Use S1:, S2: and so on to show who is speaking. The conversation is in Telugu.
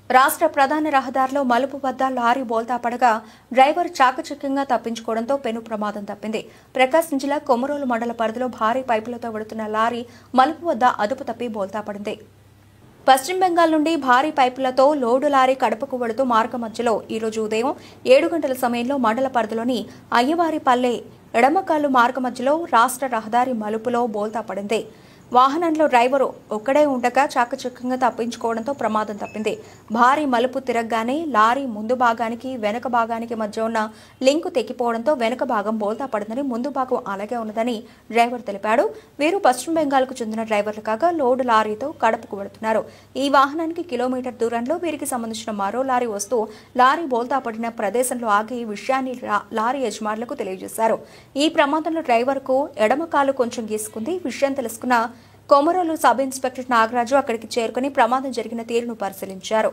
S1: రాష్ట్ర ప్రధాన రహదారిలో మలుపు వద్ద లారీ బోల్తా పడగా డ్రైవర్ చాకచక్యంగా తప్పించుకోవడంతో పెను ప్రమాదం తప్పింది. ప్రకాశం జిల్లా కొమరోలు మండల పరిధిలో భారీ పైపులతో వెడుతున్న లారీ మలుపు వద్ద అదుపు తప్పి బోల్తా పడింది. పశ్చిమ బెంగాల్ నుండి భారీ పైపులతో లోడు లారీ కడపకు వెళుతూ మార్గ మధ్యలో ఈరోజు ఉదయం 7 గంటల సమయంలో మండల పరిధిలోని అయ్యవారిపల్లె ఎడమకాలు మార్గ మధ్యలో రాష్ట్ర రహదారి మలుపులో బోల్తా పడింది. వాహనంలో డ్రైవరు ఒక్కడే ఉండగా చాకచక్యంగా తప్పించుకోవడంతో ప్రమాదం తప్పింది. భారీ మలుపు తిరగగానే లారీ ముందు భాగానికి వెనక భాగానికి మధ్య ఉన్న లింకు తెగిపోవడంతో వెనక భాగం బోల్తా పడిందని, ముందు భాగం అలాగే ఉన్నదని డ్రైవర్ తెలిపాడు. వీరు పశ్చిమ బెంగాల్కు చెందిన డ్రైవర్లు కాగా లోడు లారీతో కడపకు వెళుతున్నారు. ఈ వాహనానికి కిలోమీటర్ దూరంలో వీరికి సంబంధించిన మరో లారీ వస్తూ లారీ బోల్తా పడిన ప్రదేశంలో ఆగి ఈ విషయాన్ని లారీ యజమానులకు తెలియజేశారు. ఈ ప్రమాదంలో డ్రైవర్కు ఎడమ కాలు కొంచెం గీసుకుంది. విషయం తెలుసుకున్న కొమరోలు సబ్ ఇన్స్పెక్టర్ నాగరాజు అక్కడికి చేరుకుని ప్రమాదం జరిగిన తీరును పరిశీలించారు.